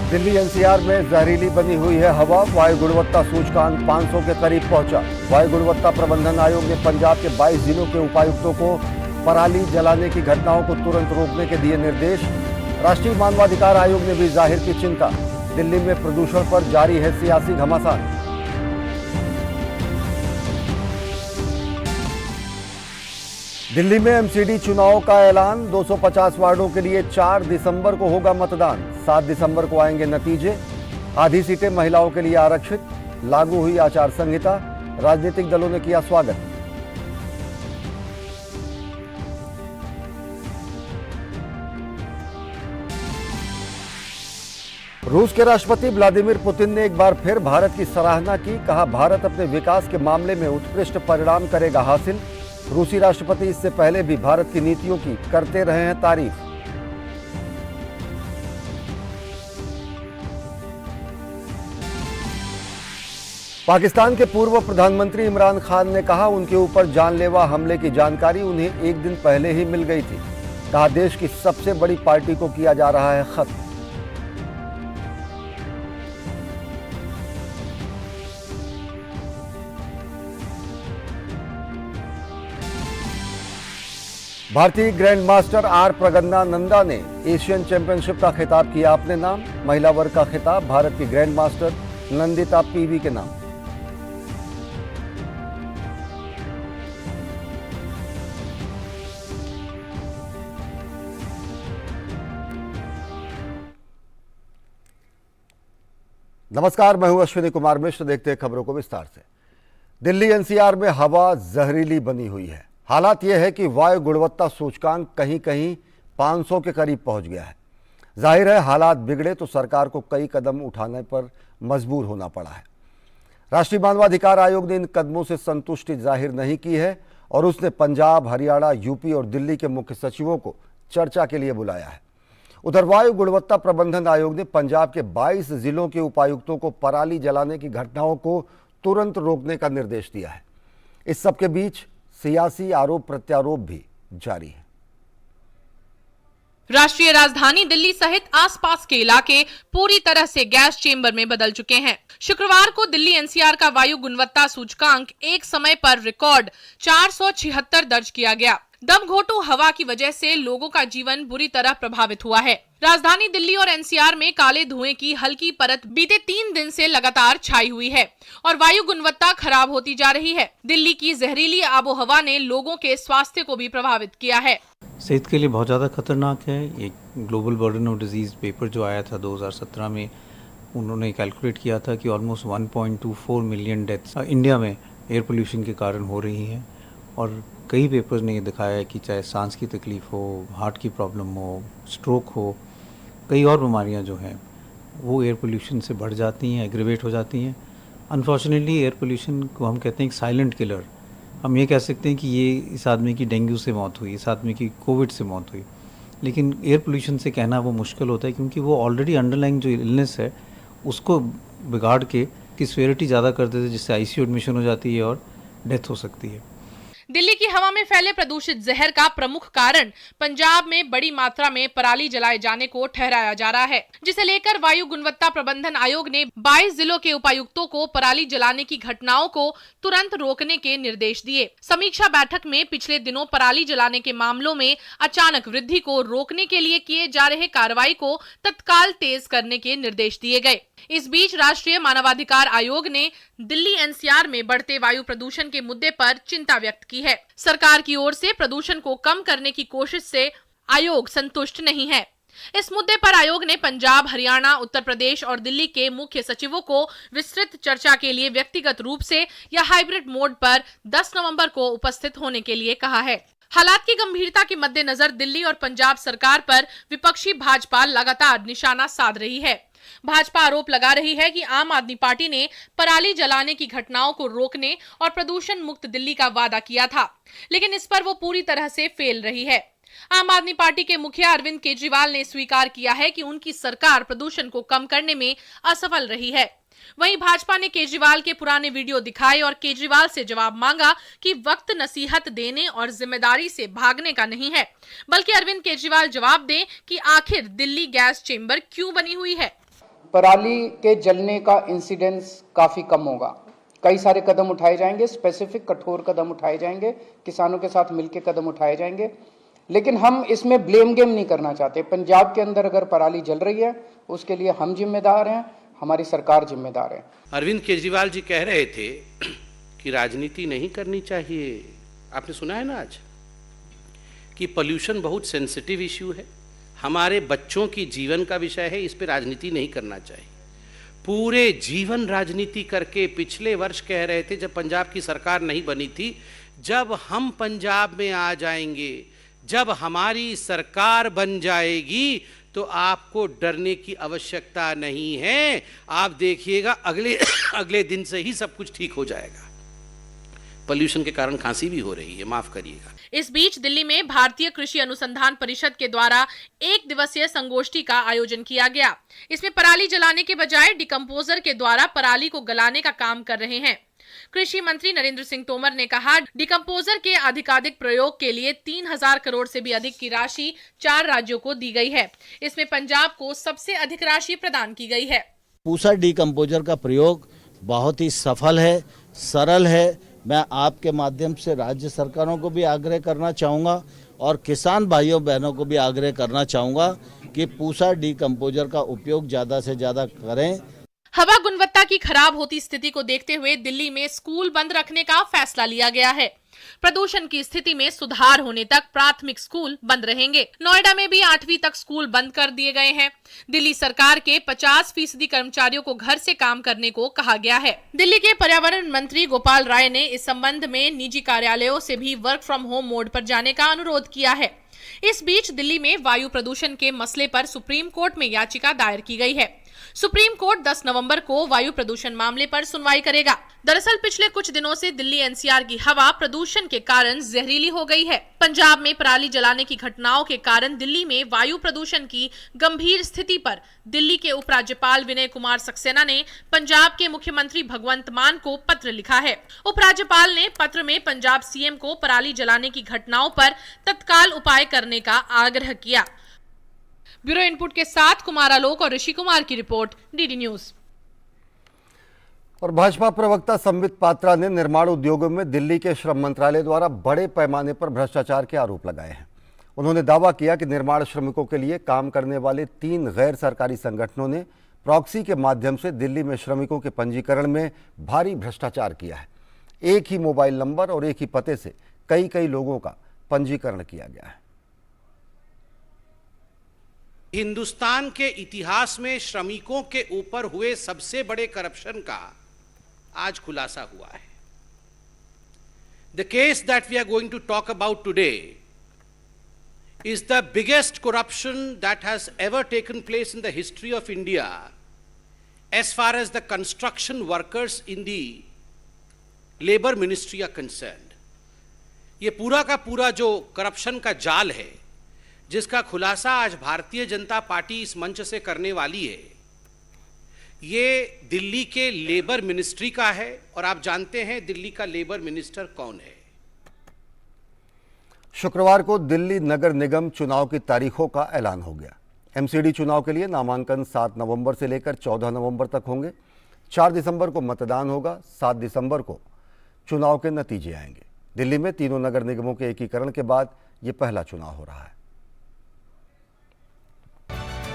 Delhi NCR में जहरीली बनी हुई है हवा। वायु गुणवत्ता सूचकांक 500 के करीब पहुंचा। वायु गुणवत्ता प्रबंधन आयोग ने पंजाब के 22 जिलों के उपायुक्तों को पराली जलाने की घटनाओं को तुरंत रोकने के दिए निर्देश। राष्ट्रीय मानवाधिकार आयोग ने भी जाहिर की चिंता। दिल्ली में प्रदूषण पर जारी है सियासी घमासान। दिल्ली में एमसीडी चुनाव का ऐलान। 250 वार्डों के लिए 4 दिसंबर को होगा मतदान। 7 दिसंबर को आएंगे नतीजे। आधी सीटें महिलाओं के लिए आरक्षित। लागू हुई आचार संहिता। राजनीतिक दलों ने किया स्वागत। रूस के राष्ट्रपति व्लादिमीर पुतिन ने एक बार फिर भारत की सराहना की। कहा, भारत अपने विकास के मामले में उत्कृष्ट परिणाम करेगा हासिल। रूसी राष्ट्रपति इससे पहले भी भारत की नीतियों की करते रहे हैं तारीफ। पाकिस्तान के पूर्व प्रधानमंत्री इमरान खान ने कहा, उनके ऊपर जानलेवा हमले की जानकारी उन्हें एक दिन पहले ही मिल गई थी। कहा, देश की सबसे बड़ी पार्टी को किया जा रहा है खत्म। भारतीय ग्रैंड मास्टर आर प्रगन्नानंदा ने एशियन चैंपियनशिप का खिताब किया अपने नाम। महिला वर्ग का खिताब भारत की ग्रैंड मास्टर नंदिता पीवी के नाम। नमस्कार, मैं हूं अश्विनी कुमार मिश्र। देखते हैं खबरों को विस्तार से। दिल्ली एनसीआर में हवा जहरीली बनी हुई है। हालात यह है कि वायु गुणवत्ता सूचकांक कहीं कहीं 500 के करीब पहुंच गया है। जाहिर है, हालात बिगड़े तो सरकार को कई कदम उठाने पर मजबूर होना पड़ा है। राष्ट्रीय मानवाधिकार आयोग ने इन कदमों से संतुष्टि जाहिर नहीं की है और उसने पंजाब, हरियाणा, यूपी और दिल्ली के मुख्य सचिवों को चर्चा के लिए बुलाया है। उधर वायु गुणवत्ता प्रबंधन आयोग ने पंजाब के 22 जिलों के उपायुक्तों को पराली जलाने की घटनाओं को तुरंत रोकने का निर्देश दिया है। इस सबके बीच सियासी आरोप प्रत्यारोप भी जारी है। राष्ट्रीय राजधानी दिल्ली सहित आसपास के इलाके पूरी तरह से गैस चेंबर में बदल चुके हैं। शुक्रवार को दिल्ली एनसीआर का वायु गुणवत्ता सूचकांक एक समय पर रिकॉर्ड 476 दर्ज किया गया। दमघोटू हवा की वजह से लोगों का जीवन बुरी तरह प्रभावित हुआ है। राजधानी दिल्ली और एनसीआर में काले धुएं की हल्की परत बीते 3 दिन से लगातार छाई हुई है और वायु गुणवत्ता खराब होती जा रही है। दिल्ली की जहरीली आबोहवा ने लोगों के स्वास्थ्य को भी प्रभावित किया है। सेहत के लिए बहुत ज़्यादा खतरनाक है। ये global burden of disease paper जो आया था 2017 में, उन्होंने कैलकुलेट किया था कि ऑलमोस्ट 1.24 मिलियन डेथ्स इंडिया में एयर पोल्यूशन के कारण हो रही हैं। और कई पेपर्स ने ये दिखाया है कि चाहे सांस की तकलीफ़ हो, हार्ट की प्रॉब्लम हो, स्ट्रोक हो, कई और बीमारियां जो हैं वो एयर पोल्यूशन से बढ़ जाती हैं, एग्रीवेट हो जाती हैं। अनफॉर्चुनेटली एयर पोल्यूशन को हम कहते हैं एक साइलेंट किलर। हम ये कह सकते हैं कि ये इस आदमी की डेंगू से मौत हुई, इस आदमी की कोविड से मौत हुई, लेकिन एयर पोल्यूशन से कहना वो मुश्किल होता है क्योंकि वो ऑलरेडी अंडरलाइंग जो इलनेस है उसको बिगाड़ के की सीवियरिटी ज़्यादा कर देते हैं, जिससे आईसीयू एडमिशन हो जाती है और डेथ हो सकती है। दिल्ली की हवा में फैले प्रदूषित जहर का प्रमुख कारण पंजाब में बड़ी मात्रा में पराली जलाए जाने को ठहराया जा रहा है, जिसे लेकर वायु गुणवत्ता प्रबंधन आयोग ने 22 जिलों के उपायुक्तों को पराली जलाने की घटनाओं को तुरंत रोकने के निर्देश दिए। समीक्षा बैठक में पिछले दिनों पराली जलाने के मामलों में अचानक वृद्धि को रोकने के लिए किए जा रहे कार्रवाई को तत्काल तेज करने के निर्देश दिए गए। इस बीच राष्ट्रीय मानवाधिकार आयोग ने दिल्ली एनसीआर में बढ़ते वायु प्रदूषण के मुद्दे पर चिंता व्यक्त की है। सरकार की ओर से प्रदूषण को कम करने की कोशिश से आयोग संतुष्ट नहीं है। इस मुद्दे पर आयोग ने पंजाब, हरियाणा, उत्तर प्रदेश और दिल्ली के मुख्य सचिवों को विस्तृत चर्चा के लिए व्यक्तिगत रूप से या हाइब्रिड मोड पर 10 नवंबर को उपस्थित होने के लिए कहा है। हालात की गंभीरता के मद्देनजर दिल्ली और पंजाब सरकार पर विपक्षी भाजपा लगातार निशाना साध रही है। भाजपा आरोप लगा रही है कि आम आदमी पार्टी ने पराली जलाने की घटनाओं को रोकने और प्रदूषण मुक्त दिल्ली का वादा किया था, लेकिन इस पर वो पूरी तरह से फेल रही है। आम आदमी पार्टी के मुखिया अरविंद केजरीवाल ने स्वीकार किया है कि उनकी सरकार प्रदूषण को कम करने में असफल रही है। वहीं भाजपा ने केजरीवाल के पुराने वीडियो दिखाए और केजरीवाल से जवाब मांगा कि वक्त नसीहत देने और जिम्मेदारी से भागने का नहीं है, बल्कि अरविंद केजरीवाल जवाब दें कि आखिर दिल्ली गैस चेंबर क्यों बनी हुई है। पराली के जलने का इंसिडेंस काफी कम होगा। कई सारे कदम उठाए जाएंगे, स्पेसिफिक कठोर कदम उठाए जाएंगे, किसानों के साथ मिलकर कदम उठाए जाएंगे, लेकिन हम इसमें ब्लेम गेम नहीं करना चाहते। पंजाब के अंदर अगर पराली जल रही है उसके लिए हम जिम्मेदार हैं, हमारी सरकार जिम्मेदार है। अरविंद केजरीवाल जी कह रहे थे कि राजनीति नहीं करनी चाहिए। आपने सुना है ना आज कि पोल्यूशन बहुत सेंसिटिव इश्यू है, हमारे बच्चों की जीवन का विषय है, इस पे राजनीति नहीं करना चाहिए। पूरे जीवन राजनीति करके पिछले वर्ष कह रहे थे जब पंजाब की सरकार नहीं बनी थी, जब हम पंजाब में आ जाएंगे, जब हमारी सरकार बन जाएगी तो आपको डरने की आवश्यकता नहीं है। आप देखिएगा अगले दिन से ही सब कुछ ठीक हो जाएगा। पोल्यूशन के कारण खांसी भी हो रही है, माफ करिएगा। इस बीच दिल्ली में भारतीय कृषि अनुसंधान परिषद के द्वारा 1 दिवसीय संगोष्ठी का आयोजन किया गया। इसमें पराली जलाने के बजाय डिकम्पोजर के द्वारा पराली को गलाने का काम कर रहे हैं। कृषि मंत्री नरेंद्र सिंह तोमर ने कहा, डिकम्पोजर के अधिकाधिक प्रयोग के लिए 3000 करोड़ से भी अधिक की राशि 4 राज्यों को दी गई है। इसमें पंजाब को सबसे अधिक राशि प्रदान की गई है। पूसा डिकम्पोजर का प्रयोग बहुत ही सफल है, सरल है। मैं आपके माध्यम से राज्य सरकारों को भी आग्रह करना चाहूँगा और किसान भाइयों बहनों को भी आग्रह करना चाहूँगा कि पूसा डिकम्पोजर का उपयोग ज़्यादा से ज़्यादा करें। हवा गुणवत्ता की खराब होती स्थिति को देखते हुए दिल्ली में स्कूल बंद रखने का फैसला लिया गया है। प्रदूषण की स्थिति में सुधार होने तक प्राथमिक स्कूल बंद रहेंगे। नोएडा में भी 8वीं तक स्कूल बंद कर दिए गए हैं। दिल्ली सरकार के 50% कर्मचारियों को घर से काम करने को कहा गया है। दिल्ली के पर्यावरण मंत्री गोपाल राय ने इस संबंध में निजी कार्यालयों से भी वर्क फ्रॉम होम मोड पर जाने का अनुरोध किया है। इस बीच दिल्ली में वायु प्रदूषण के मसले पर सुप्रीम कोर्ट में याचिका दायर की गई है। सुप्रीम कोर्ट 10 नवंबर को वायु प्रदूषण मामले पर सुनवाई करेगा। दरअसल पिछले कुछ दिनों से दिल्ली एनसीआर की हवा प्रदूषण के कारण जहरीली हो गई है। पंजाब में पराली जलाने की घटनाओं के कारण दिल्ली में वायु प्रदूषण की गंभीर स्थिति पर दिल्ली के उपराज्यपाल विनय कुमार सक्सेना ने पंजाब के मुख्यमंत्री भगवंत मान को पत्र लिखा है। उपराज्यपाल ने पत्र में पंजाब सीएम को पराली जलाने की घटनाओं पर तत्काल उपाय करने का आग्रह किया। ब्यूरो इनपुट के साथ कुमार आलोक और ऋषि कुमार की रिपोर्ट, डीडी न्यूज। और भाजपा प्रवक्ता संबित पात्रा ने निर्माण उद्योगों में दिल्ली के श्रम मंत्रालय द्वारा बड़े पैमाने पर भ्रष्टाचार के आरोप लगाए हैं। उन्होंने दावा किया कि निर्माण श्रमिकों के लिए काम करने वाले 3 गैर सरकारी संगठनों ने प्रॉक्सी के माध्यम से दिल्ली में श्रमिकों के पंजीकरण में भारी भ्रष्टाचार किया है। एक ही मोबाइल नंबर और एक ही पते से कई लोगों का पंजीकरण किया गया है। हिंदुस्तान के इतिहास में श्रमिकों के ऊपर हुए सबसे बड़े करप्शन का आज खुलासा हुआ है। The case that we are going to talk about today is the biggest corruption that has ever taken place in the history of India as far as the construction workers in the labor ministry are concerned. ये पूरा का पूरा जो corruption का जाल है जिसका खुलासा आज भारतीय जनता पार्टी इस मंच से करने वाली है, ये दिल्ली के लेबर मिनिस्ट्री का है। और आप जानते हैं दिल्ली का लेबर मिनिस्टर कौन है। शुक्रवार को दिल्ली नगर निगम चुनाव की तारीखों का ऐलान हो गया। एमसीडी चुनाव के लिए नामांकन 7 नवंबर से लेकर 14 नवंबर तक होंगे। 4 दिसंबर को मतदान होगा। 7 दिसंबर को चुनाव के नतीजे आएंगे। दिल्ली में तीनों नगर निगमों के एकीकरण के बाद ये पहला चुनाव हो रहा है।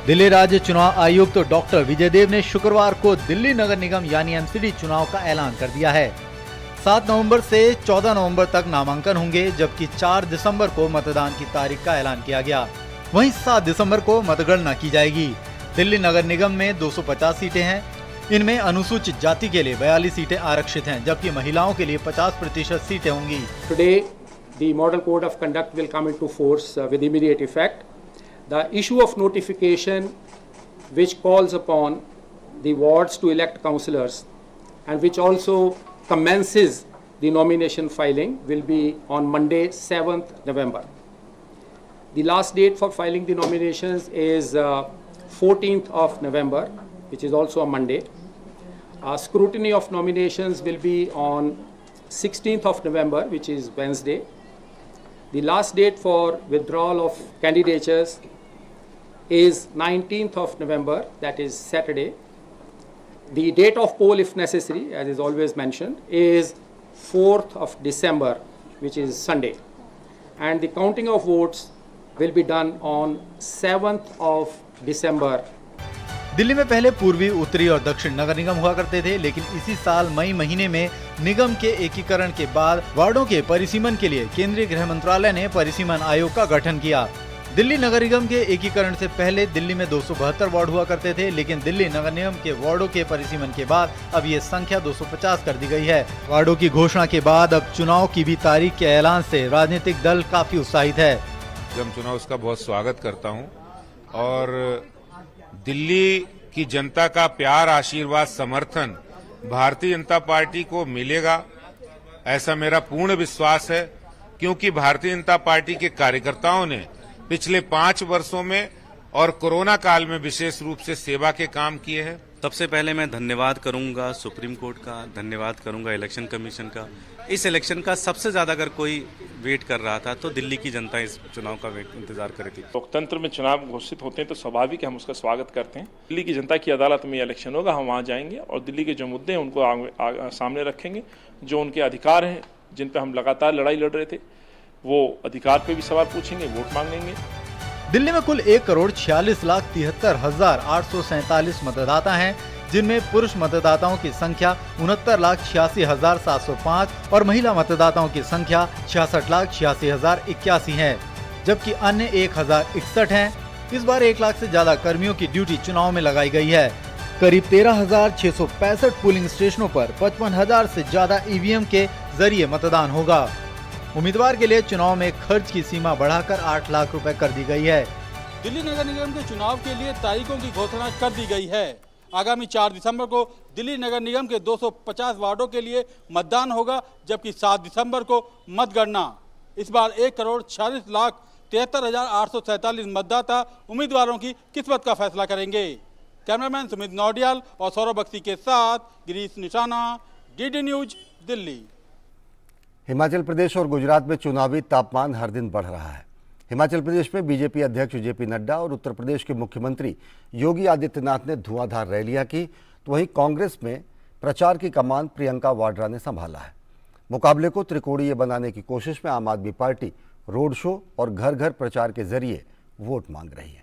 दिल्ली राज्य चुनाव आयुक्त तो डॉक्टर विजय देव ने शुक्रवार को दिल्ली नगर निगम यानी एमसीडी चुनाव का ऐलान कर दिया है। 7 नवंबर से 14 नवंबर तक नामांकन होंगे, जबकि 4 दिसंबर को मतदान की तारीख का ऐलान किया गया। वहीं 7 दिसंबर को मतगणना की जाएगी। दिल्ली नगर निगम में 250 सीटें हैं। इनमें अनुसूचित जाति के लिए 42 सीटें आरक्षित हैं, जबकि महिलाओं के लिए 50% सीटें होंगी। Today, the model code of conduct will come into force with immediate effect. The issue of notification which calls upon the wards to elect councillors and which also commences the nomination filing will be on Monday 7th November. The last date for filing the nominations is 14th of November, which is also a Monday. Scrutiny of nominations will be on 16th of November, which is Wednesday. The last date for withdrawal of candidatures is 19th of November, that is Saturday. The date of poll, if necessary, as is always mentioned, is 4th of December, which is Sunday. And the counting of votes will be done on 7th of December. Delhi में पहले पूर्वी, उत्तरी और दक्षिण नगर निगम हुआ करते थे, लेकिन इसी साल मई महीने में निगम के एकीकरण के बाद वार्डों के परिसीमन के लिए केंद्रीय गृह मंत्रालय ने परिसीमन आयोग का गठन किया। दिल्ली नगर निगम के एकीकरण से पहले दिल्ली में 272 वार्ड हुआ करते थे, लेकिन दिल्ली नगर निगम के वार्डों के परिसीमन के बाद अब ये संख्या 250 कर दी गई है। वार्डों की घोषणा के बाद अब चुनाव की भी तारीख के ऐलान से राजनीतिक दल काफी उत्साहित है। निगम चुनाव उसका बहुत स्वागत करता हूं और दिल्ली की जनता का प्यार, आशीर्वाद, समर्थन भारतीय जनता पार्टी को मिलेगा, ऐसा मेरा पूर्ण विश्वास है, क्योंकि भारतीय जनता पार्टी के कार्यकर्ताओं ने पिछले 5 वर्षों में और कोरोना काल में विशेष रूप से सेवा के काम किए हैं। सबसे पहले मैं धन्यवाद करूंगा सुप्रीम कोर्ट का, धन्यवाद करूंगा इलेक्शन कमीशन का। इस इलेक्शन का सबसे ज्यादा अगर कोई वेट कर रहा था तो दिल्ली की जनता इस चुनाव का इंतजार कर रही थी। लोकतंत्र में चुनाव घोषित होते हैं तो स्वाभाविक है हम उसका स्वागत करते हैं। दिल्ली की जनता की अदालत में ये इलेक्शन होगा, हम वहाँ जाएंगे और दिल्ली के जो मुद्दे हैं उनको सामने रखेंगे। जो उनके अधिकार हैं, जिन पर हम लगातार लड़ाई लड़ रहे थे, वो अधिकार पे भी सवाल पूछेंगे, वोट मांगेंगे। दिल्ली में कुल 1,46,73,847 मतदाता हैं, जिनमें पुरुष मतदाताओं की संख्या 69,86,705 और महिला मतदाताओं की संख्या 66,86,081 है, जबकि अन्य 1,061 हैं। इस बार 1 लाख से ज्यादा कर्मियों की ड्यूटी चुनाव में लगाई गई है। करीब 13,665 पोलिंग स्टेशनों पर 55,000 से ज्यादा ईवीएम के जरिए मतदान होगा। उम्मीदवार के लिए चुनाव में खर्च की सीमा बढ़ाकर 8 लाख रुपए कर दी गई है। दिल्ली नगर निगम के चुनाव के लिए तारीखों की घोषणा कर दी गई है। आगामी 4 दिसंबर को दिल्ली नगर निगम के 250 वार्डों के लिए मतदान होगा, जबकि 7 दिसंबर को मतगणना। इस बार 1,46,73,847 मतदाता उम्मीदवारों की किस्मत का फैसला करेंगे। कैमरामैन सुमित नौडियाल और सौरभ बख्शी के साथ गिरीश निशाना, डीडी न्यूज, दिल्ली। हिमाचल प्रदेश और गुजरात में चुनावी तापमान हर दिन बढ़ रहा है। हिमाचल प्रदेश में बीजेपी अध्यक्ष जेपी नड्डा और उत्तर प्रदेश के मुख्यमंत्री योगी आदित्यनाथ ने धुआंधार रैलियां की, तो वहीं कांग्रेस में प्रचार की कमान प्रियंका वाड्रा ने संभाला है। मुकाबले को त्रिकोणीय बनाने की कोशिश में आम आदमी पार्टी रोड शो और घर घर प्रचार के जरिए वोट मांग रही है।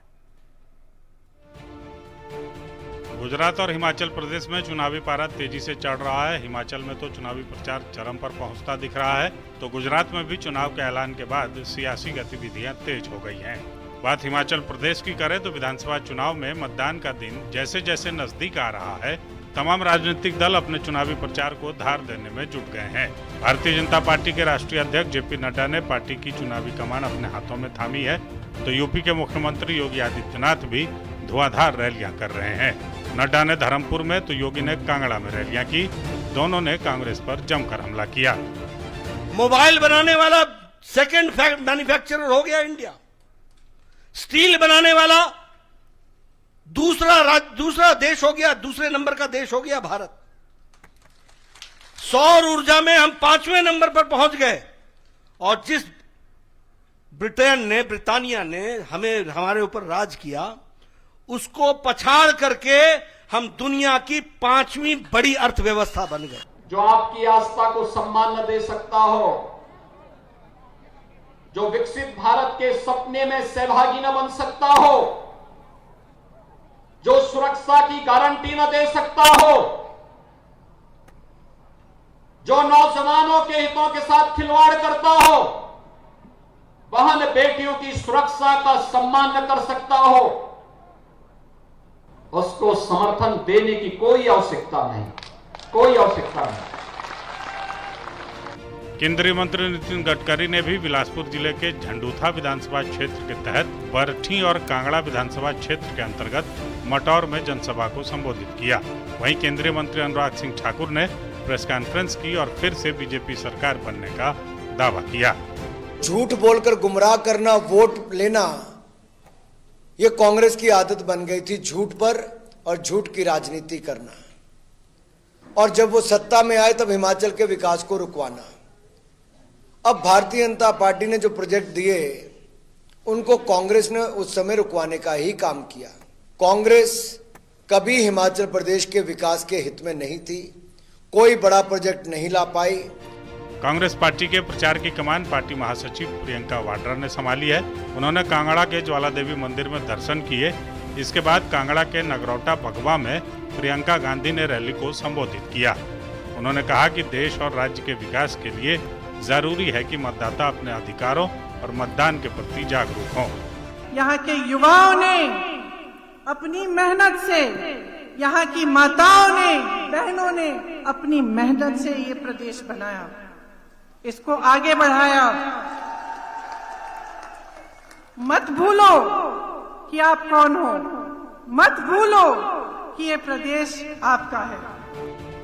गुजरात और हिमाचल प्रदेश में चुनावी पारा तेजी से चढ़ रहा है। हिमाचल में तो चुनावी प्रचार चरम पर पहुंचता दिख रहा है, तो गुजरात में भी चुनाव के ऐलान के बाद सियासी गतिविधियां तेज हो गई हैं। बात हिमाचल प्रदेश की करें तो विधानसभा चुनाव में मतदान का दिन जैसे जैसे नजदीक आ रहा है, तमाम राजनीतिक दल अपने चुनावी प्रचार को धार देने में जुट गए हैं। भारतीय जनता पार्टी के राष्ट्रीय अध्यक्ष जेपी नड्डा ने पार्टी की चुनावी कमान अपने हाथों में थामी है, तो यूपी के मुख्यमंत्री योगी आदित्यनाथ भी धुआंधार रैलियां कर रहे हैं। नड्डा ने धर्मपुर में तो योगी ने कांगड़ा में रैलियां की। दोनों ने कांग्रेस पर जमकर हमला किया। मोबाइल बनाने वाला सेकंड मैन्युफैक्चरर हो गया इंडिया, स्टील बनाने वाला दूसरा देश हो गया, दूसरे नंबर का देश हो गया भारत। सौर ऊर्जा में हम 5वें नंबर पर पहुंच गए, और जिस ब्रिटानिया ने हमारे ऊपर राज किया, उसको पछाड़ करके हम दुनिया की 5वीं बड़ी अर्थव्यवस्था बन गए। जो आपकी आस्था को सम्मान न दे सकता हो, जो विकसित भारत के सपने में सहभागी न बन सकता हो, जो सुरक्षा की गारंटी न दे सकता हो, जो नौजवानों के हितों के साथ खिलवाड़ करता हो, बहन बेटियों की सुरक्षा का सम्मान न कर सकता हो, उसको समर्थन देने की कोई आवश्यकता नहीं, कोई आवश्यकता नहीं। केंद्रीय मंत्री नितिन गडकरी ने भी बिलासपुर जिले के झंडूथा विधानसभा क्षेत्र के तहत बरठी और कांगड़ा विधानसभा क्षेत्र के अंतर्गत मटौर में जनसभा को संबोधित किया। वहीं केंद्रीय मंत्री अनुराग सिंह ठाकुर ने प्रेस कॉन्फ्रेंस की और फिर से बीजेपी सरकार बनने का दावा किया। झूठ बोलकर गुमराह करना, वोट लेना, ये कांग्रेस की आदत बन गई थी, झूठ पर और झूठ की राजनीति करना। और जब वो सत्ता में आए तब हिमाचल के विकास को रुकवाना। अब भारतीय जनता पार्टी ने जो प्रोजेक्ट दिए उनको कांग्रेस ने उस समय रुकवाने का ही काम किया। कांग्रेस कभी हिमाचल प्रदेश के विकास के हित में नहीं थी, कोई बड़ा प्रोजेक्ट नहीं ला पाई। कांग्रेस पार्टी के प्रचार की कमान पार्टी महासचिव प्रियंका वाड्रा ने संभाली है। उन्होंने कांगड़ा के ज्वाला देवी मंदिर में दर्शन किए। इसके बाद कांगड़ा के नगरोटा भगवा में प्रियंका गांधी ने रैली को संबोधित किया। उन्होंने कहा कि देश और राज्य के विकास के लिए जरूरी है कि मतदाता अपने अधिकारों और मतदान के प्रति जागरूक हों। यहाँ के युवाओं ने अपनी मेहनत से, यहाँ की माताओं ने, बहनों ने अपनी मेहनत से ये प्रदेश बनाया, इसको आगे बढ़ाया। मत भूलो कि आप कौन हो, मत भूलो कि ये प्रदेश आपका है।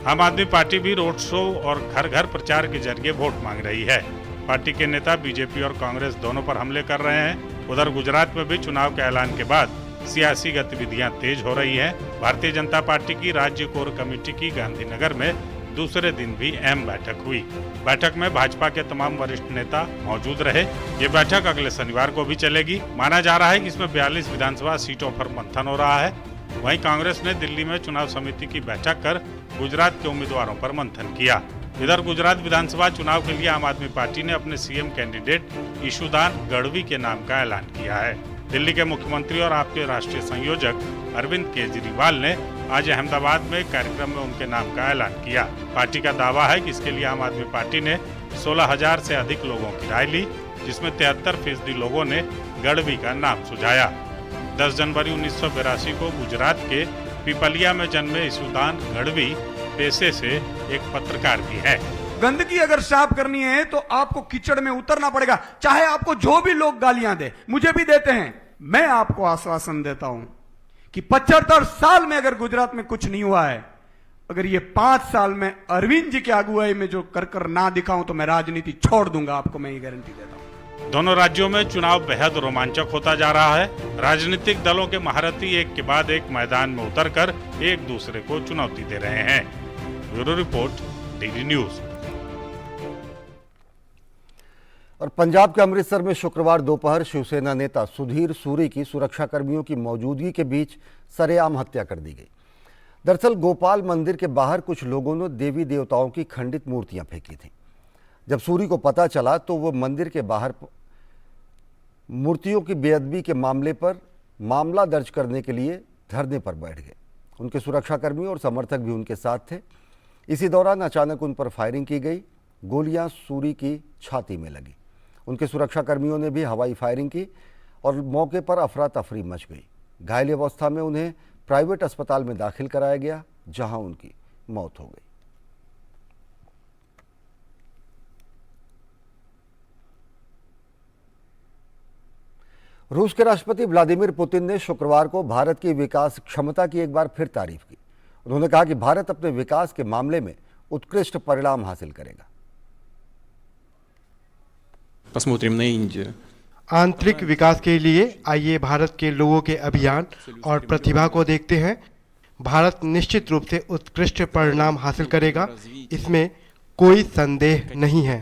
आम आदमी पार्टी भी रोड शो और घर घर प्रचार के जरिए वोट मांग रही है। पार्टी के नेता बीजेपी और कांग्रेस दोनों पर हमले कर रहे हैं। उधर गुजरात में भी चुनाव के ऐलान के बाद सियासी गतिविधियां तेज हो रही हैं। भारतीय जनता पार्टी की राज्य कोर कमेटी की गांधीनगर में दूसरे दिन भी अहम बैठक हुई। बैठक में भाजपा के तमाम वरिष्ठ नेता मौजूद रहे। ये बैठक अगले शनिवार को भी चलेगी। माना जा रहा है कि इसमें 42 विधानसभा सीटों पर मंथन हो रहा है। वहीं कांग्रेस ने दिल्ली में चुनाव समिति की बैठक कर गुजरात के उम्मीदवारों पर मंथन किया। इधर गुजरात विधानसभा चुनाव के लिए आम आदमी पार्टी ने अपने सीएम कैंडिडेट ईशुदान गढ़वी के नाम का ऐलान किया है। दिल्ली के मुख्यमंत्री और आपके राष्ट्रीय संयोजक अरविंद केजरीवाल ने आज अहमदाबाद में एक कार्यक्रम में उनके नाम का ऐलान किया। पार्टी का दावा है कि इसके लिए आम आदमी पार्टी ने 16,000 से अधिक लोगों की राय ली, जिसमें 73% लोगों ने गढ़वी का नाम सुझाया। 10 जनवरी 1982 को गुजरात के पिपलिया में जन्मे ईशुदान गढ़वी पेशे से एक पत्रकार भी है। गंदगी अगर साफ करनी है तो आपको कीचड़ में उतरना पड़ेगा, चाहे आपको जो भी लोग गालियां दे, मुझे भी देते हैं। मैं आपको आश्वासन देता हूं कि 75 साल में अगर गुजरात में कुछ नहीं हुआ है, अगर ये 5 साल में अरविंद जी की अगुवाई में जो कर ना दिखाऊं तो मैं राजनीति छोड़ दूंगा, आपको मैं ये गारंटी देता हूं। दोनों राज्यों में चुनाव बेहद रोमांचक होता जा रहा है। राजनीतिक दलों के महारथी एक के बाद एक मैदान में उतरकर एक दूसरे को चुनौती दे रहे हैं। Bureau report, DD news. और पंजाब के अमृतसर में शुक्रवार दोपहर शिवसेना नेता सुधीर सूरी की सुरक्षा कर्मियों की मौजूदगी के बीच सरेआम हत्या कर दी गई। दरअसल गोपाल मंदिर के बाहर कुछ लोगों ने देवी देवताओं की खंडित मूर्तियां फेंकी थीं। जब सूरी को पता चला तो वो मंदिर के बाहर मूर्तियों की बेअदबी के मामले पर मामला दर्ज करने के लिए धरने पर बैठ गए। उनके सुरक्षाकर्मी और समर्थक भी उनके साथ थे। इसी दौरान अचानक उन पर फायरिंग की गई। गोलियां सूरी की छाती में लगी। उनके सुरक्षाकर्मियों ने भी हवाई फायरिंग की और मौके पर अफरा तफरी मच गई। घायल अवस्था में उन्हें प्राइवेट अस्पताल में दाखिल कराया गया, जहां उनकी मौत हो गई। रूस के राष्ट्रपति व्लादिमीर पुतिन ने शुक्रवार को भारत की विकास क्षमता की एक बार फिर तारीफ की। उन्होंने कहा कि भारत अपने विकास के मामले में उत्कृष्ट परिणाम हासिल करेगा। आंतरिक विकास के लिए आइए भारत के लोगों के अभियान और प्रतिभा को देखते हैं। भारत निश्चित रूप से उत्कृष्ट परिणाम हासिल करेगा, इसमें कोई संदेह नहीं है।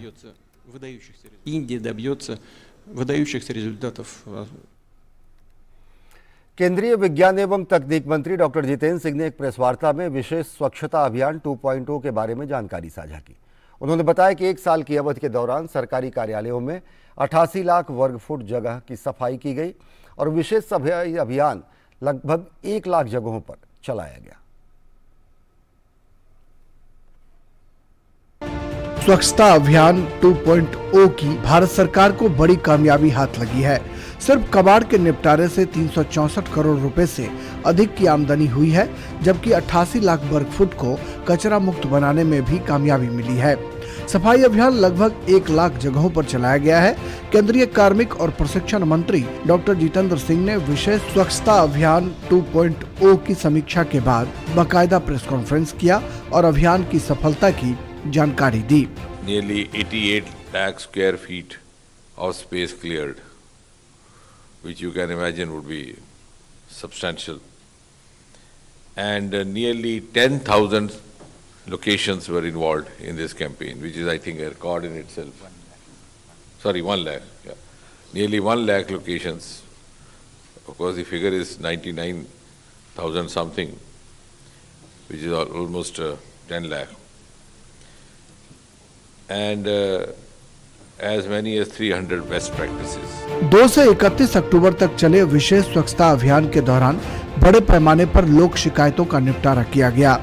केंद्रीय विज्ञान एवं तकनीक मंत्री डॉक्टर जितेंद्र सिंह ने एक प्रेस वार्ता में विशेष स्वच्छता अभियान 2.0 के बारे में जानकारी साझा की। उन्होंने बताया कि 1 साल की अवधि के दौरान सरकारी कार्यालयों में 88 लाख वर्ग फुट जगह की सफाई की गई और विशेष सफाई अभियान लगभग 1 लाख जगहों पर चलाया गया। स्वच्छता अभियान 2.0 की भारत सरकार को बड़ी कामयाबी हाथ लगी है। सिर्फ कबाड़ के निपटारे से 364 करोड़ रुपए से अधिक की आमदनी हुई है, जबकि 88 लाख वर्ग फुट को कचरा मुक्त बनाने में भी कामयाबी मिली है। सफाई अभियान लगभग 1 लाख जगहों पर चलाया गया है। केंद्रीय कार्मिक और प्रशिक्षण मंत्री डॉक्टर जितेंद्र सिंह ने विशेष स्वच्छता अभियान 2.0 की समीक्षा के बाद बाकायदा प्रेस कॉन्फ्रेंस किया और अभियान की सफलता की जानकारी दी। Nearly 88 lakh square feet of space cleared, which you can imagine would be substantial. And nearly 10,000 locations were involved in this campaign, which is, I think, a record in itself. Sorry, 1 lakh. Yeah. Nearly 1 lakh locations. Of course, the figure is 99,000 something, which is almost 10 lakh. And as many as 300 best practices. 2 से 31 अक्टूबर तक चले विशेष स्वच्छता अभियान के दौरान बड़े पैमाने पर लोक शिकायतों का निपटारा किया गया।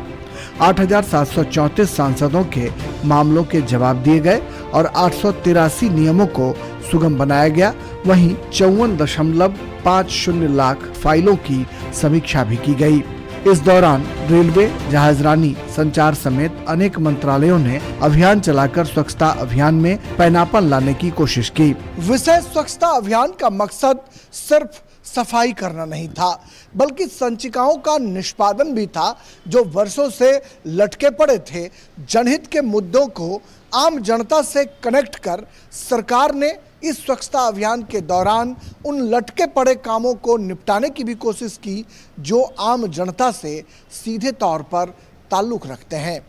8,734 सांसदों के मामलों के जवाब दिए गए और 883 नियमों को सुगम बनाया गया। वहीं 54.50 लाख फाइलों की समीक्षा भी की गई। इस दौरान रेलवे, जहाजरानी, संचार समेत अनेक मंत्रालयों ने अभियान चलाकर स्वच्छता अभियान में पैनापन लाने की कोशिश की। विशेष स्वच्छता अभियान का मकसद सिर्फ सफाई करना नहीं था, बल्कि संचिकाओं का निष्पादन भी था जो वर्षों से लटके पड़े थे। जनहित के मुद्दों को आम जनता से कनेक्ट कर सरकार ने इस स्वच्छता अभियान के दौरान उन लटके पड़े कामों को निपटाने की भी कोशिश की जो आम जनता से सीधे तौर पर ताल्लुक रखते हैं।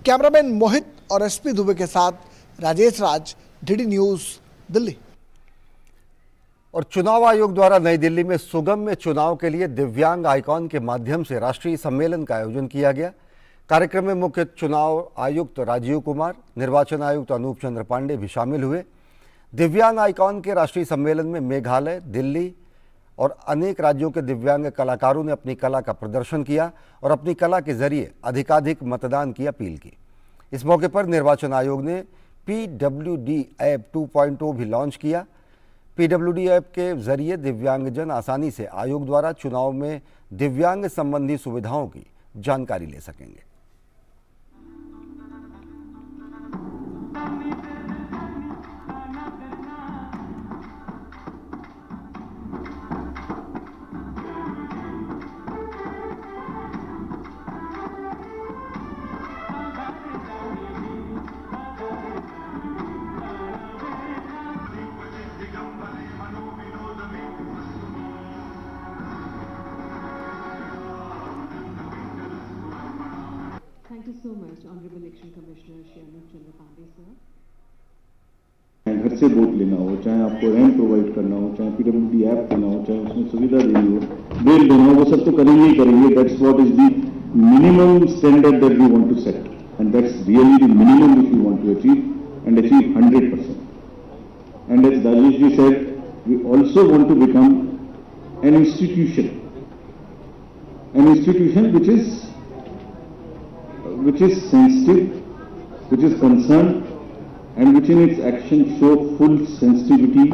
कैमरामैन मोहित और एसपी दुबे के साथ राजेश राज, डीडी न्यूज, दिल्ली। और चुनाव आयोग द्वारा नई दिल्ली में सुगम्य चुनाव के लिए दिव्यांग आइकॉन के माध्यम से राष्ट्रीय सम्मेलन का आयोजन किया गया। कार्यक्रम में मुख्य चुनाव आयुक्त राजीव कुमार, निर्वाचन आयुक्त अनूप चंद्र पांडे भी शामिल हुए। दिव्यांग आइकॉन के राष्ट्रीय सम्मेलन में मेघालय, दिल्ली और अनेक राज्यों के दिव्यांग कलाकारों ने अपनी कला का प्रदर्शन किया और अपनी कला के जरिए अधिकाधिक मतदान की अपील की। इस मौके पर निर्वाचन आयोग ने PWD ऐप 2.0 भी लॉन्च किया। PWD ऐप के जरिए दिव्यांगजन आसानी से आयोग द्वारा चुनाव में दिव्यांग संबंधी सुविधाओं की जानकारी ले सकेंगे। Thank you so much, Honorable Election Commissioner Shri Anup Chandra Pandey sir. घर से वोट लेना हो, चाहे आपको रैंप प्रोवाइड करना हो, चाहे PWD ऐप देना हो, चाहे उसमें सुविधा देनी हो, बेल देना हो, वो सब तो करेंगे ही करेंगे। That's what is the minimum standard that we want to set, and that's really the minimum which we want to achieve and achieve 100%. And as Rajesh ji said, we also want to become an institution which is sensitive, which is concerned, and which in its action show full sensitivity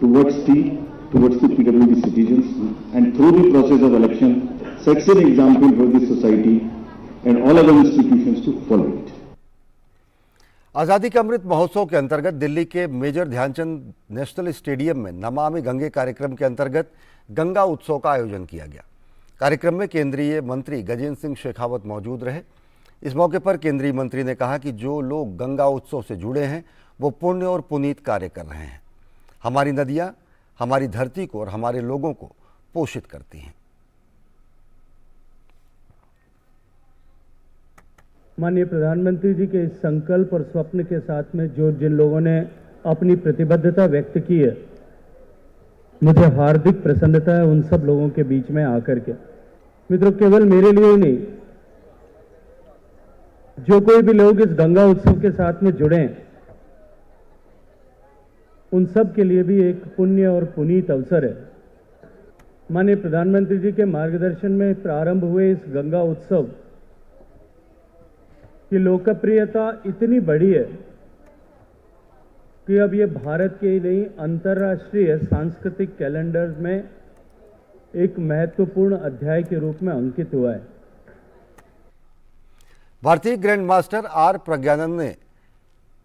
towards the PWD citizens, and through the process of election sets an example for the society and all other institutions to follow it. आज़ादी का अमृत महोत्सव के अंतर्गत दिल्ली के major Dhyanchand national stadium में नमामि गंगे कार्यक्रम के अंतर्गत गंगा उत्सव का आयोजन किया गया। कार्यक्रम में केंद्रीय मंत्री गजेंद्र सिंह शेखावत मौजूद रहे। इस मौके पर केंद्रीय मंत्री ने कहा कि जो लोग गंगा उत्सव से जुड़े हैं वो पुण्य और पुनीत कार्य कर रहे हैं। हमारी नदियां हमारी धरती को और हमारे लोगों को पोषित करती हैं। माननीय प्रधानमंत्री जी के इस संकल्प और स्वप्न के साथ में जिन लोगों ने अपनी प्रतिबद्धता व्यक्त की है, मुझे हार्दिक प्रसन्नता है उन सब लोगों के बीच में आकर के। मित्रों, केवल मेरे लिए ही नहीं, जो कोई भी लोग इस गंगा उत्सव के साथ में जुड़े हैं, उन सब के लिए भी एक पुण्य और पुनीत अवसर है। माननीय प्रधानमंत्री जी के मार्गदर्शन में प्रारंभ हुए इस गंगा उत्सव की लोकप्रियता इतनी बड़ी है कि अब ये भारत के ही नहीं, अंतर्राष्ट्रीय सांस्कृतिक कैलेंडर में एक महत्वपूर्ण अध्याय के रूप में अंकित हुआ है। भारतीय ग्रैंड मास्टर आर प्रज्ञानंद ने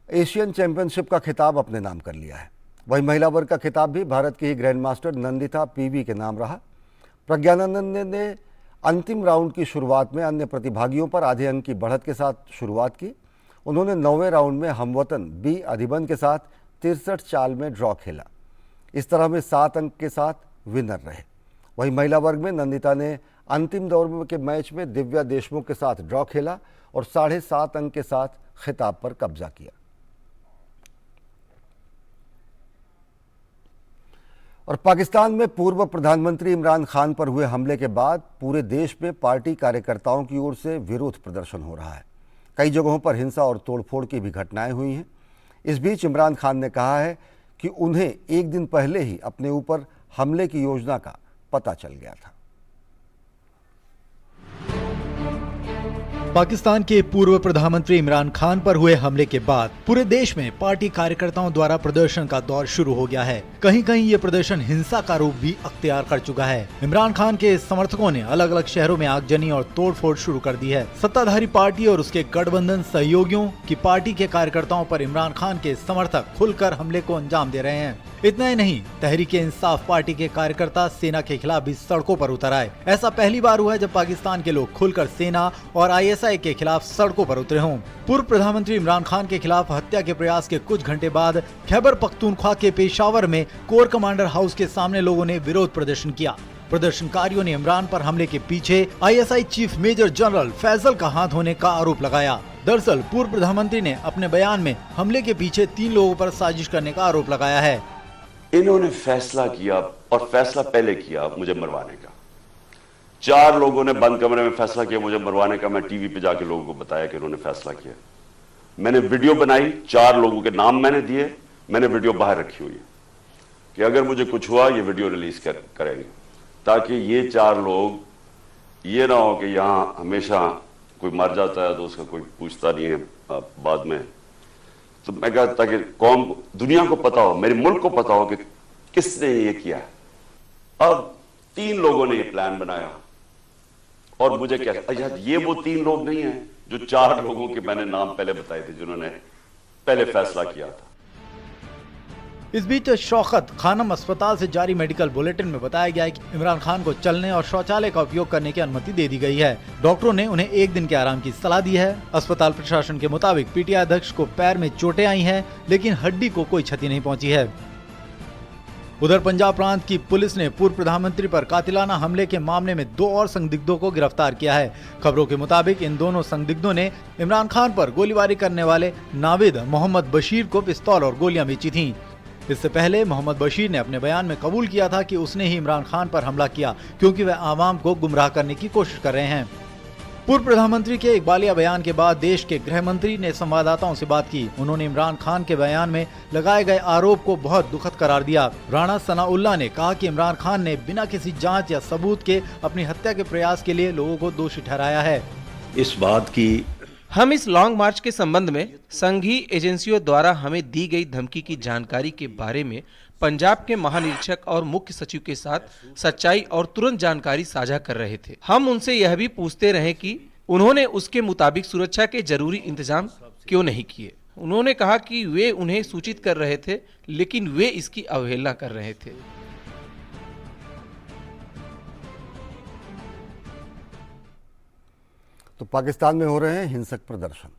एशियन चैंपियनशिप का खिताब अपने नाम कर लिया है। वहीं महिला वर्ग का खिताब भी भारत की ही ग्रैंड मास्टर नंदिता पीवी के नाम रहा। प्रज्ञानंद ने अंतिम राउंड की शुरुआत में अन्य प्रतिभागियों पर आधे अंक की बढ़त के साथ शुरुआत की। उन्होंने 9वें राउंड में हमवतन बी अधिबन के साथ 63 चाल में ड्रॉ खेला। इस तरह में 7 अंक के साथ विनर रहे। वहीं महिला वर्ग में नंदिता ने अंतिम दौर के मैच में दिव्या देशमुख के साथ ड्रॉ खेला और 7.5 अंक के साथ खिताब पर कब्जा किया। और पाकिस्तान में पूर्व प्रधानमंत्री इमरान खान पर हुए हमले के बाद पूरे देश में पार्टी कार्यकर्ताओं की ओर से विरोध प्रदर्शन हो रहा है। कई जगहों पर हिंसा और तोड़फोड़ की भी घटनाएं हुई हैं। इस बीच इमरान खान ने कहा है कि उन्हें एक दिन पहले ही अपने ऊपर हमले की योजना का पता चल गया था। पाकिस्तान के पूर्व प्रधानमंत्री इमरान खान पर हुए हमले के बाद पूरे देश में पार्टी कार्यकर्ताओं द्वारा प्रदर्शन का दौर शुरू हो गया है। कहीं कहीं ये प्रदर्शन हिंसा का रूप भी अख्तियार कर चुका है। इमरान खान के समर्थकों ने अलग अलग शहरों में आगजनी और तोड़फोड़ शुरू कर दी है। सत्ताधारी पार्टी और उसके गठबंधन सहयोगियों की पार्टी के कार्यकर्ताओं पर इमरान खान के समर्थक खुलकर हमले को अंजाम दे रहे हैं। इतना ही नहीं, तहरीक-ए-इंसाफ पार्टी के कार्यकर्ता सेना के खिलाफ भी सड़कों पर उतर आए। ऐसा पहली बार हुआ है जब पाकिस्तान के लोग खुलकर सेना और ISI के खिलाफ सड़कों पर उतरे हों। पूर्व प्रधानमंत्री इमरान खान के खिलाफ हत्या के प्रयास के कुछ घंटे बाद खैबर पख्तूनख्वा के पेशावर में कोर कमांडर हाउस के सामने लोगों ने विरोध प्रदर्शन किया। प्रदर्शनकारियों ने इमरान पर हमले के पीछे ISI chief major general Faisal का हाथ होने का आरोप लगाया। दरअसल पूर्व प्रधानमंत्री ने अपने बयान में हमले के पीछे 3 लोगों पर साजिश करने का आरोप लगाया है। इन्होंने फैसला किया और फैसला पहले किया मुझे मरवाने का। 4 लोगों ने बंद कमरे में फैसला किया मुझे मरवाने का। मैं टीवी पे जाके लोगों को बताया कि उन्होंने फैसला किया। मैंने वीडियो बनाई, 4 लोगों के नाम मैंने दिए। मैंने वीडियो बाहर रखी हुई है कि अगर मुझे कुछ हुआ ये वीडियो रिलीज करेंगे, ताकि ये 4 लोग ये ना हो कि यहां हमेशा कोई मर जाता है तो उसका कोई पूछता नहीं है बाद में। तो मैं कहता ताकि कौम दुनिया को पता हो, मेरे मुल्क को पता हो कि किसने ये किया है। अब 3 लोगों ने ये प्लान बनाया और मुझे क्या अच्छा, ये वो 3 लोग नहीं हैं जो 4 लोगों के मैंने नाम पहले बताए थे जिन्होंने पहले फैसला किया था। इस बीच शौकत खानम अस्पताल से जारी मेडिकल बुलेटिन में बताया गया है कि इमरान खान को चलने और शौचालय का उपयोग करने की अनुमति दे दी गई है। डॉक्टरों ने उन्हें 1 दिन के आराम की सलाह दी है। अस्पताल प्रशासन के मुताबिक PTI अध्यक्ष को पैर में चोटें आई हैं, लेकिन हड्डी को कोई क्षति नहीं पहुंची है। उधर पंजाब प्रांत की पुलिस ने पूर्व प्रधानमंत्री पर कातिलाना हमले के मामले में 2 और संदिग्धों को गिरफ्तार किया है। खबरों के मुताबिक इन दोनों संदिग्धों ने इमरान खान पर गोलीबारी करने वाले नाविद मोहम्मद बशीर को पिस्तौल और गोलियां बेची थीं। इससे पहले मोहम्मद बशीर ने अपने बयान में कबूल किया था कि उसने ही इमरान खान पर हमला किया, क्योंकि वह आवाम को गुमराह करने की कोशिश कर रहे हैं। पूर्व प्रधानमंत्री के इकबालिया बयान के बाद देश के गृह मंत्री ने संवाददाताओं से बात की। उन्होंने इमरान खान के बयान में लगाए गए आरोप को बहुत दुखद करार दिया। राणा सनाउल्लाह ने कहा कि इमरान खान ने बिना किसी जांच या सबूत के अपनी हत्या के प्रयास के लिए लोगों को दोषी ठहराया है। इस बात की हम इस लॉन्ग मार्च के संबंध में संघीय एजेंसियों द्वारा हमें दी गई धमकी की जानकारी के बारे में पंजाब के महानिरीक्षक और मुख्य सचिव के साथ सच्चाई और तुरंत जानकारी साझा कर रहे थे। हम उनसे यह भी पूछते रहे कि उन्होंने उसके मुताबिक सुरक्षा के जरूरी इंतजाम क्यों नहीं किए। उन्होंने कहा कि वे उन्हें सूचित कर रहे थे, लेकिन वे इसकी अवहेलना कर रहे थे। तो पाकिस्तान में हो रहे हैं हिंसक प्रदर्शन।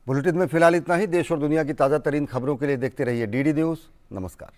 बुलेटिन में फिलहाल इतना ही। देश और दुनिया की ताज़ा तरीन खबरों के लिए देखते रहिए DD न्यूज़। नमस्कार।